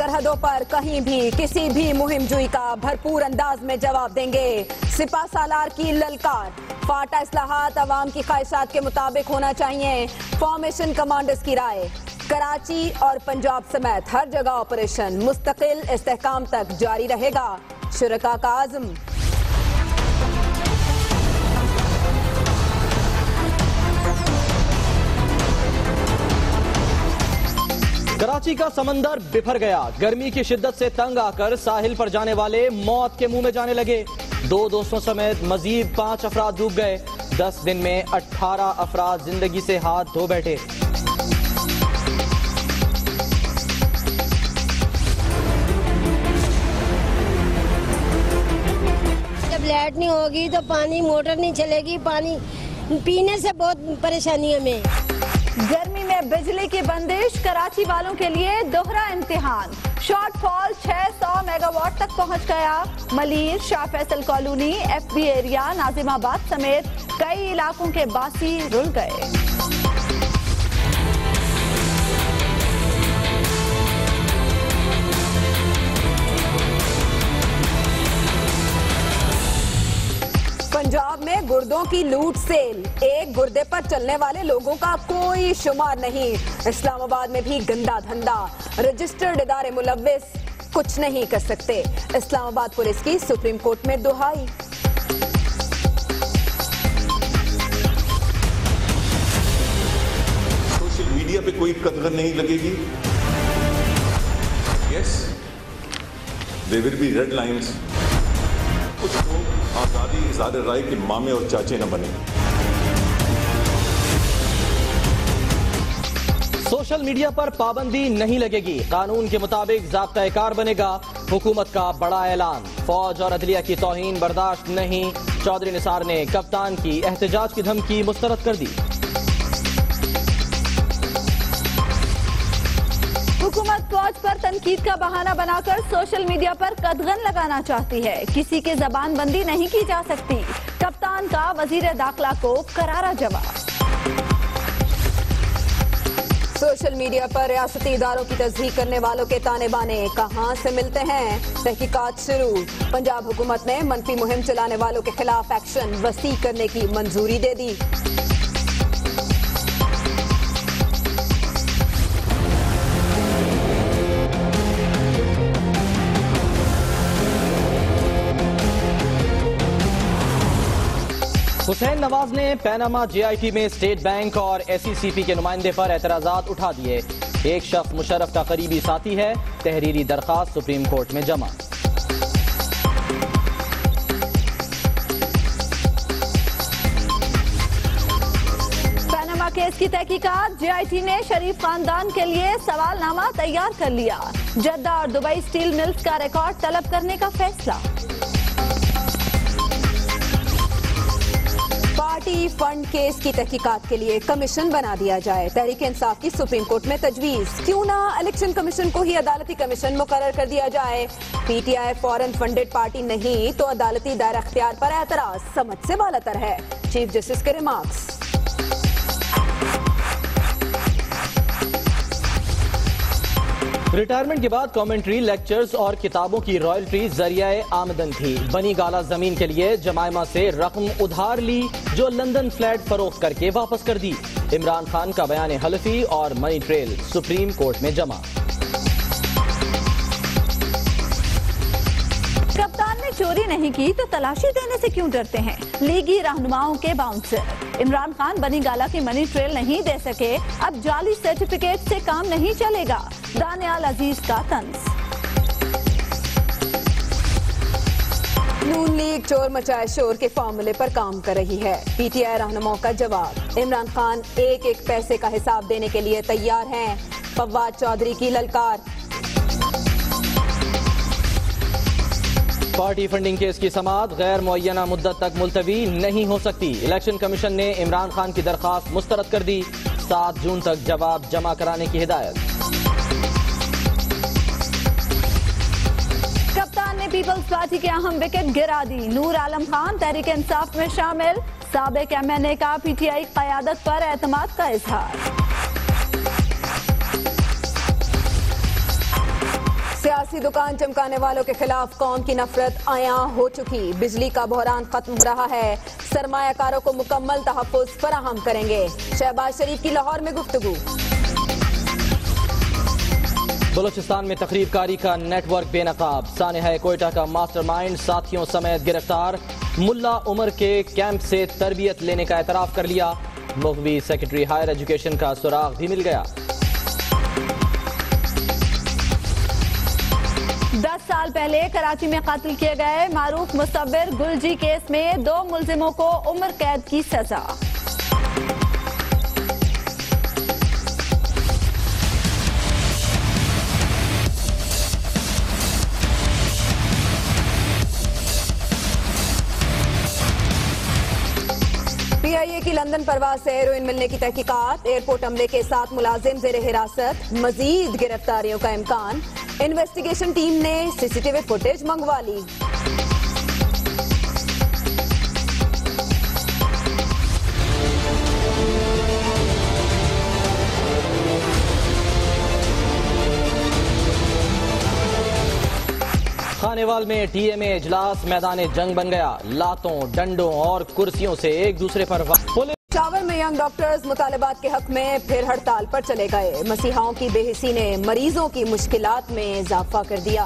सरहदों पर कहीं भी किसी भी मुहिम जुई का भरपूर अंदाज में जवाब देंगे। सिपा सालार की ललकार, फाटा इस्लाहात अवाम की ख्वाहिशात के मुताबिक होना चाहिए, फॉर्मेशन कमांडर्स की राय। कराची और पंजाब समेत हर जगह ऑपरेशन मुस्तकिल इस्तेहकाम तक जारी रहेगा, शुरका का आज़म। कराची का समंदर बिफर गया। गर्मी की शिद्दत से तंग आकर साहिल पर जाने वाले मौत के मुंह में जाने लगे। 2 दोस्तों समेत मजीद 5 अफराद डूब गए। 10 दिन में 18 अफराद जिंदगी से हाथ धो बैठे। जब लाइट नहीं होगी तो पानी, मोटर नहीं चलेगी, पानी पीने से बहुत परेशानी हमें। गर्मी में बिजली की बंदिश कराची वालों के लिए दोहरा इम्तिहान। शॉर्टफॉल 600 मेगावाट तक पहुंच गया। Malir, Shah Faisal colony, FB area, Nazimabad समेत कई इलाकों के बासी रुल गए। पंजाब में गुर्दों की लूट सेल, एक गुर्दे पर चलने वाले लोगों का कोई शुमार नहीं। इस्लामाबाद में भी गंदा धंधा, रजिस्टर्ड इदारे मुलव्विस कुछ नहीं कर सकते। इस्लामाबाद पुलिस की सुप्रीम कोर्ट में दुहाई। सोशल मीडिया पे कोई कदगन नहीं लगेगी। Yes, there will be red lines. कुछ लोग आजादी इज़हार राय के मामे और चाचे न बने। सोशल मीडिया पर पाबंदी नहीं लगेगी, कानून के मुताबिक ज़ाब्ता-ए-कार बनेगा। हुकूमत का बड़ा ऐलान, फौज और अदलिया की तौहीन बर्दाश्त नहीं। चौधरी निसार ने कप्तान की एहतजाज की धमकी मुस्तरद कर दी। हुकूमत फौज पर तनकीद का बहाना बनाकर सोशल मीडिया पर कदगन लगाना चाहती है। किसी की जबान बंदी नहीं की जा सकती, कप्तान का वजीर दाखिला को करारा जवाब। सोशल मीडिया पर रियासती इदारों की तस्दीक करने वालों के ताने बाने कहां से मिलते हैं? तहकीकात शुरू। पंजाब हुकूमत ने मनफी मुहिम चलाने वालों के खिलाफ एक्शन वसी करने की मंजूरी दे दी। हुसैन नवाज ने पैनामा JIP में स्टेट बैंक और SECP के नुमाइंदे पर एतराजात उठा दिए। एक शख्स मुशर्रफ का करीबी साथी है, तहरीरी दरखास्त सुप्रीम कोर्ट में जमा। पैनामा केस की तहकीकात, JIT ने शरीफ खानदान के लिए सवालनामा तैयार कर लिया। जद्दा और दुबई स्टील मिल्स का रिकॉर्ड तलब करने का फैसला। पार्टी फंड केस की तहकीकात के लिए कमीशन बना दिया जाए, तहरीक इंसाफ की सुप्रीम कोर्ट में तजवीज। क्यों ना इलेक्शन कमीशन को ही अदालती कमीशन मुकर्रर कर दिया जाए। PTI फॉरेन फंडेड पार्टी नहीं तो अदालती दायरा अख्तियार पर एतराज समझ से बालातर है, चीफ जस्टिस के रिमार्क्स। रिटायरमेंट के बाद कमेंट्री, लेक्चर्स और किताबों की रॉयल्टी जरिए आमदन थी। बनी गाला जमीन के लिए जमायमा से रकम उधार ली, जो लंदन फ्लैट फरोख्त करके वापस कर दी। इमरान खान का बयान हलफी और मनी ट्रेल सुप्रीम कोर्ट में जमा। कप्तान ने चोरी नहीं की तो तलाशी देने से क्यों डरते हैं? लीगी रहनुमाओं के बाउंसर। इमरान खान बनी गाला की मनी ट्रेल नहीं दे सके, अब जाली सर्टिफिकेट से काम नहीं चलेगा। दानियाल अजीज का तंज। नून लीग चोर मचाए शोर के फॉर्मूले पर काम कर रही है। PTI रहनुमाओं का जवाब, इमरान खान एक एक पैसे का हिसाब देने के लिए तैयार हैं। फवाद चौधरी की ललकार। पार्टी फंडिंग केस की समाअत गैर मुअय्यना मुद्दत तक मुलतवी नहीं हो सकती। इलेक्शन कमीशन ने इमरान खान की दरखास्त मुस्तरद कर दी। 7 जून तक जवाब जमा कराने की हिदायत। कप्तान ने पीपल्स पार्टी के अहम विकेट गिरा दी। नूर आलम खान तहरीक इंसाफ में शामिल। साबिक MNA का PTI क़यादत पर एतमाद का इजहार। सियासी दुकान चमकाने वालों के खिलाफ कौम की नफरत आया हो चुकी। बिजली का बहरान खत्म हो रहा है, सरमायाकारों को मुकम्मल तहफ़्फ़ुज़ फराहम करेंगे। शहबाज शरीफ की लाहौर में गुफ्तगू। बलूचिस्तान में तकरीबकारी का नेटवर्क बेनकाब। सानेहा कोयटा का मास्टरमाइंड साथियों समेत गिरफ्तार। मुल्ला उमर के कैंप से तरबियत लेने का एतराफ़ कर लिया। मुख्वी सेक्रेटरी हायर एजुकेशन का सुराग भी मिल गया। 10 साल पहले कराची में कत्ल किए गए मारूफ मुसव्विर गुलजी केस में 2 मुल्जिमों को उम्र कैद की सजा। PIA की लंदन परवाज से हेरोइन मिलने की तहकीकात। एयरपोर्ट हमले के 7 मुलाजिम जेर हिरासत। मजीद गिरफ्तारियों का इम्कान। इन्वेस्टिगेशन टीम ने CCTV फुटेज मंगवा ली। खानेवाल में TMA इजलास मैदान जंग बन गया। लातों, डंडों और कुर्सियों से एक दूसरे पर पेशावर में यंग डॉक्टर्स मुतालबात के हक में फिर हड़ताल पर चले गए। मसीहाओं की बेहिसी ने मरीजों की मुश्किलात में इजाफा कर दिया।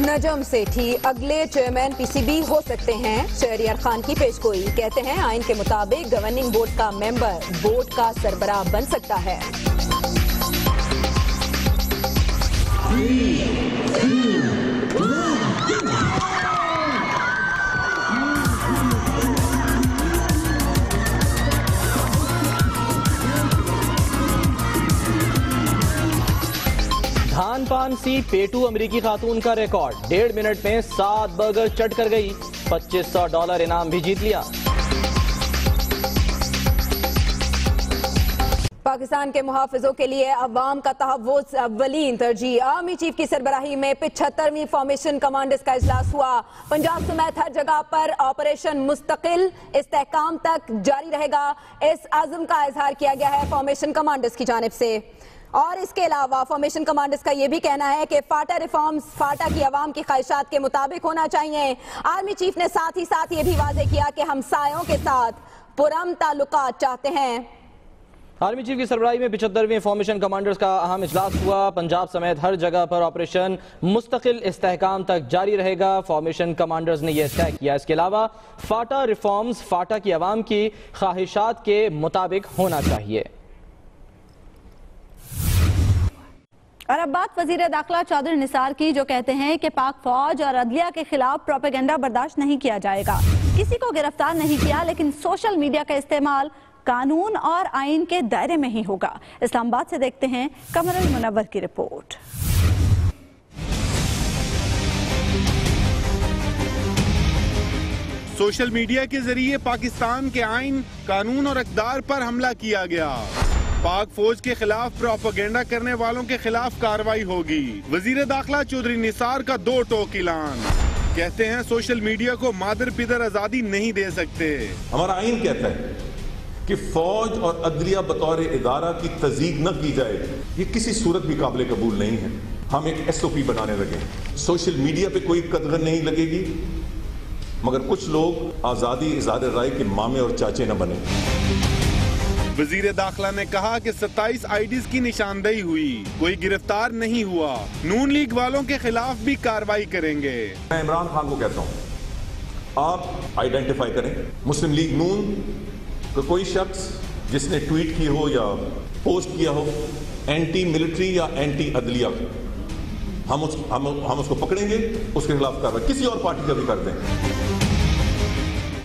नजम सेठी अगले चेयरमैन PCB हो सकते हैं। शहरियार खान की पेशगोई। कहते हैं आइन के मुताबिक गवर्निंग बोर्ड का मेंबर बोर्ड का सरबराह बन सकता है। धान पान सी पेटू अमेरिकी खातून का रिकॉर्ड। 1.5 मिनट में 7 बर्गर चट कर गई। $2500 इनाम भी जीत लिया। पाकिस्तान के मुहाफिजों के लिए अवाम का तहव्वुज़ अव्वलीन तरजीह। आर्मी चीफ की सरबराही में 75वीं फॉर्मेशन कमांडर्स का इजलास हुआ। पंजाब समेत हर जगह पर ऑपरेशन मुस्तकिल इस्तेहकाम तक जारी रहेगा। इस आज़म का इजहार किया गया है फॉर्मेशन कमांडर्स की जानिब से। और इसके अलावा फॉर्मेशन कमांडर्स का यह भी कहना है कि फाटा रिफॉर्म्स फाटा की अवाम की ख्वाहिशात के मुताबिक होना चाहिए। आर्मी चीफ ने साथ ही साथ ये भी वाज़ेह किया कि हमसायों के साथ पुरअमन ताल्लुकात चाहते हैं। आर्मी चीफ की सरबराही में 75वीं फॉर्मेशन कमांडर्स का अहम इजलास हुआ। पंजाब समेत हर जगह पर ऑपरेशन मुस्तकिल इस्तेहकाम तक जारी रहेगा। फॉर्मेशन कमांडर्स ने यह तय किया। इसके अलावा फाटा रिफॉर्म्स फाटा की अवाम की ख्वाहिशात के मुताबिक होना चाहिए। और अब बात वजीर दाखिला चौधरी निसार की, जो कहते हैं कि पाक फौज और अदलिया के खिलाफ प्रोपेगेंडा बर्दाश्त नहीं किया जाएगा। किसी को गिरफ्तार नहीं किया, लेकिन सोशल मीडिया का इस्तेमाल कानून और आइन के दायरे में ही होगा। इस्लामाबाद से देखते हैं कमरुल मुनव्वर की रिपोर्ट। सोशल मीडिया के जरिए पाकिस्तान के आइन, कानून और अक़दार पर हमला किया गया। पाक फौज के खिलाफ प्रोपेगेंडा करने वालों के खिलाफ कार्रवाई होगी। वजीर दाखिला चौधरी निसार का 2 टोक ऐलान। कहते हैं सोशल मीडिया को मादर पिदर आजादी नहीं दे सकते। हमारा आइन कहता है कि फौज और अदलिया बतौर इदारा की तज़ीक न की जाए। ये किसी सूरत भी काबिल कबूल नहीं है। हम एक SOP बनाने लगे। सोशल मीडिया पे कोई कदगन नहीं लगेगी, मगर कुछ लोग आजादी इज़हार राय के मामे और चाचे न बने। वजीर दाखिला ने कहा कि 27 IDs की निशानदेही हुई, कोई गिरफ्तार नहीं हुआ। नून लीग वालों के खिलाफ भी कार्रवाई करेंगे। मैं इमरान खान को कहता हूँ, आप आइडेंटिफाई करें मुस्लिम लीग नून को कोई शख्स जिसने ट्वीट की हो या पोस्ट किया हो एंटी मिलिट्री या एंटी अदलिया, हम उसको पकड़ेंगे, उसके खिलाफ कार्रवाई किसी और पार्टी का भी करते हैं।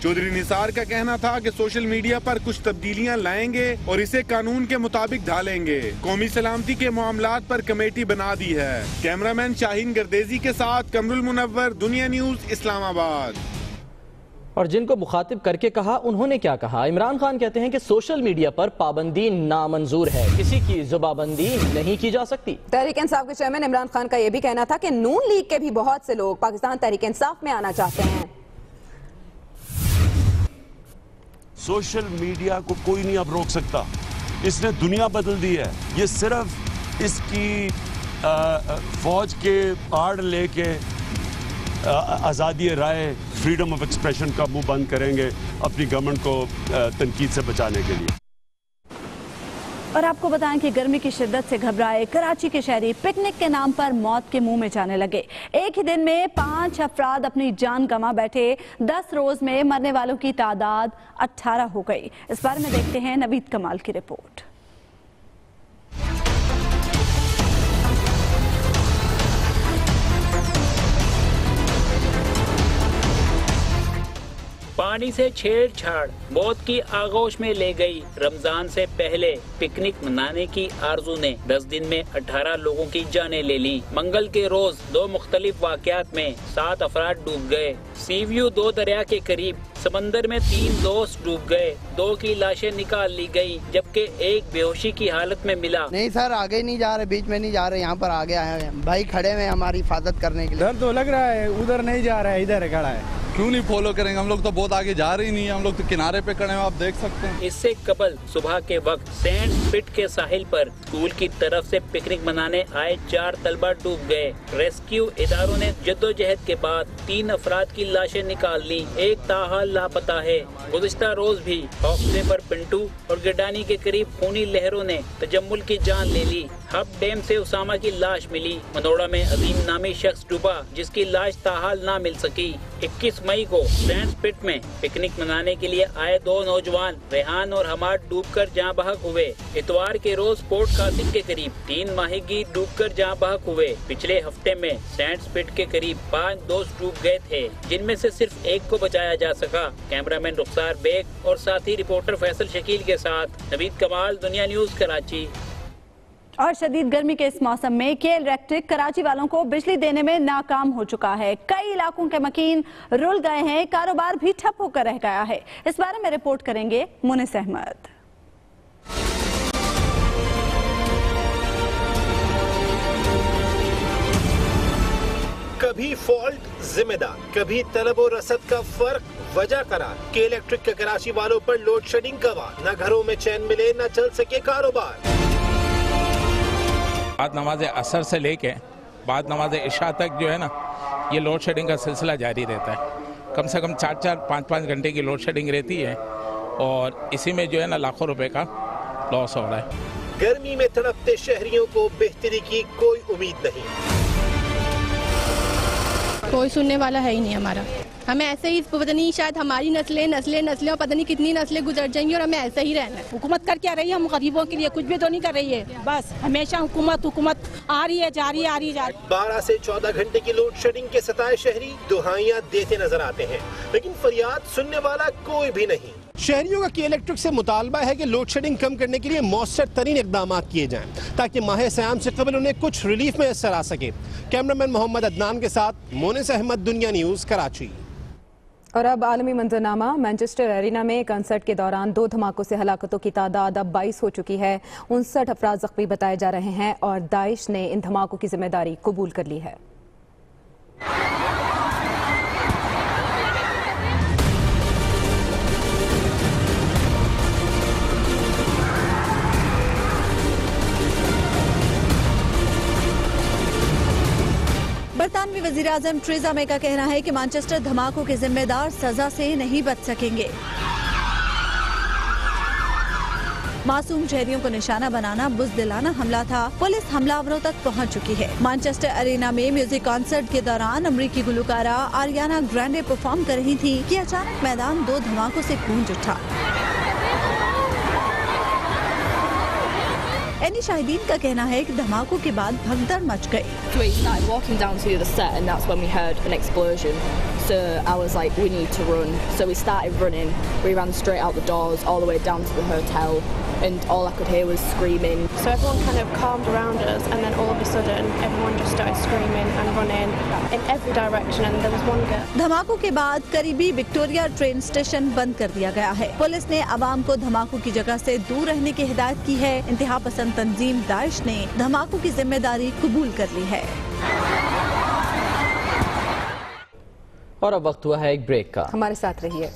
चौधरी निसार का कहना था कि सोशल मीडिया पर कुछ तब्दीलियां लाएंगे और इसे कानून के मुताबिक ढालेंगे। कौमी सलामती के मामलात पर कमेटी बना दी है। कैमरामैन शाहीन गर्देजी के साथ कमरुल मुनव्वर, दुनिया न्यूज, इस्लामाबाद। और जिनको मुखातिब करके कहा, उन्होंने क्या कहा? इमरान खान कहते हैं कि सोशल मीडिया पर पाबंदी नामंजूर है, किसी की जुबाबंदी नहीं की जा सकती। तहरीक इंसाफ के चेयरमैन इमरान खान का यह भी कहना था कि नून लीग के भी बहुत से लोग पाकिस्तान तहरीक इंसाफ में आना चाहते हैं। सोशल मीडिया को कोई नहीं अब रोक सकता। इसने दुनिया बदल दी है। ये सिर्फ इसकी फौज के आड़ लेके आज़ादी राय, फ्रीडम ऑफ एक्सप्रेशन का मुंह बंद करेंगे अपनी गवर्नमेंट को तनकीद से बचाने के लिए। और आपको बताएं कि गर्मी की शिद्दत से घबराए कराची के शहरी पिकनिक के नाम पर मौत के मुंह में जाने लगे। एक ही दिन में 5 अफराद अपनी जान गंवा बैठे। 10 रोज में मरने वालों की तादाद 18 हो गई। इस बारे में देखते हैं नवीद कमाल की रिपोर्ट। पानी से छेड़छाड़ मौत की आगोश में ले गई। रमजान से पहले पिकनिक मनाने की आरजू ने 10 दिन में 18 लोगों की जानें ले ली। मंगल के रोज 2 मुख्तलिफ वाकयात में 7 अफराद डूब गए। सीव्यू 2 दरिया के करीब समंदर में 3 दोस्त डूब गए। 2 की लाशें निकाल ली गई, जबकि एक बेहोशी की हालत में मिला। नहीं सर, आगे नहीं जा रहे, बीच में नहीं जा रहे, यहाँ पर आगे आए हैं भाई, खड़े हुए हमारी हिफाजत करने के लिए। डर तो लग रहा है, उधर नहीं जा रहा है, इधर खड़ा है। क्यों नहीं फॉलो करेंगे? हम लोग तो बहुत आगे जा रही नहीं है, हम लोग तो किनारे पे खड़े हैं, आप देख सकते हैं। इससे कबल सुबह के वक्त सेंट पिट के साहिल पर स्कूल की तरफ से पिकनिक मनाने आए 4 तलबा डूब गए। रेस्क्यू इदारों ने जद्दोजहद के बाद 3 अफराद की लाशें निकाल ली। एक ताहाल लापता है। गुज़िश्ता रोज भी हौसले पर पिंटू और गिडानी के करीब खूनी लहरों ने तजम्मुल की जान ले ली। हब डैम से उसामा की लाश मिली। मनोड़ा में अजीम नामी शख्स डूबा, जिसकी लाश ताहाल ना मिल सकी। 21 मई को सेंट पिट में पिकनिक मनाने के लिए आए 2 नौजवान रेहान और हमाद डूबकर जाँ बहक हुए। इतवार के रोज पोर्ट कासिम के करीब 3 माहीगीर डूबकर जाँ बहक हुए। पिछले हफ्ते में सेंट पिट के करीब 5 दोस्त डूब गए थे, जिनमें से सिर्फ एक को बचाया जा सका। कैमरामैन रुखसार बेग और साथी रिपोर्टर फैसल शकील के साथ नवीद कमाल, दुनिया न्यूज, कराची। और शदीद गर्मी के इस मौसम में केएल इलेक्ट्रिक कराची वालों को बिजली देने में नाकाम हो चुका है। कई इलाकों के मकीन रुल गए हैं, कारोबार भी ठप होकर रह गया है। इस बारे में रिपोर्ट करेंगे मुनिस अहमद। कभी फॉल्ट जिम्मेदार, कभी तलब और रसद का फर्क वजह करार। केएल इलेक्ट्रिक के कराची वालों पर लोड शेडिंग का वार। न घरों में चैन मिले, न चल सके कारोबार। बाद नमाज असर से लेके बाद नमाज इशा तक जो है ना, ये लोड शेडिंग का सिलसिला जारी रहता है। कम से कम 4-4, 5-5 घंटे की लोड शेडिंग रहती है और इसी में जो है ना लाखों रुपए का लॉस हो रहा है। गर्मी में तड़पते शहरियों को बेहतरी की कोई उम्मीद नहीं। कोई सुनने वाला है ही नहीं हमारा। हमें ऐसे ही पता नहीं, शायद हमारी नस्लें और पता नहीं कितनी नस्लें गुजर जाएंगी और हमें ऐसे ही रहना है। हुकूमत कर क्या रही है? हम गरीबों के लिए कुछ भी तो नहीं कर रही है। बस हमेशा हुकूमत आ रही है, जा रही है, आ रही है, जा रही है। 12 से 14 घंटे की लोड शेडिंग के सताए शहरी दुहाइयां देते नजर आते हैं, लेकिन फरियाद सुनने वाला कोई भी नहीं। शहरियों का केएल इलेक्ट्रिक से मुतालबा है कि लोड शेडिंग कम करने के लिए मौसर तरीन इकदाम किए जाएं, ताकि माह सयाम से कबल उन्हें कुछ रिलीफ मैसर आ सके। कैमरामैन मोहम्मद अदनान के साथ मुनिस अहमद, दुनिया न्यूज, कराची। और अब आलमी मंजरनामा। मैनचेस्टर एरिना में कंसर्ट के दौरान 2 धमाकों से हलाकतों की तादाद अब 22 हो चुकी है। 59 अफराद जख्मी बताए जा रहे हैं और दाइश ने इन धमाकों की जिम्मेदारी कबूल कर ली है। बरतानवी वजीर आजम ट्रेजा मे का कहना है कि मैनचेस्टर धमाकों के जिम्मेदार सजा से नहीं बच सकेंगे। मासूम शहरियों को निशाना बनाना बुज़दिलाना हमला था। पुलिस हमलावरों तक पहुंच चुकी है। मैनचेस्टर एरिना में म्यूजिक कॉन्सर्ट के दौरान अमरीकी गुलकारा आरियाना ग्रैंडे परफॉर्म कर रही थी कि अचानक मैदान 2 धमाकों से गूंज उठा। एनी शाहिदीन का कहना है कि धमाकों के बाद भगदड़ मच गई। We started walking down to the set and that's when we heard an explosion. So I was like, we need to run. So we started running. We ran straight out the doors all the way down to the hotel and all I could hear was screaming. So everyone kind of calmed around us and then all of a sudden everyone just started screaming and running in every direction and there was one girl. धमाकों के बाद करीबी Victoria train station बंद कर दिया गया है। Police ने अवाम को धमाकों की जगह से दूर रहने की हिदायत की है। इंतहा पसंद तंजीम दाइश ने धमाकों की जिम्मेदारी कबूल कर ली है। और अब वक्त हुआ है एक ब्रेक का। हमारे साथ रहिए।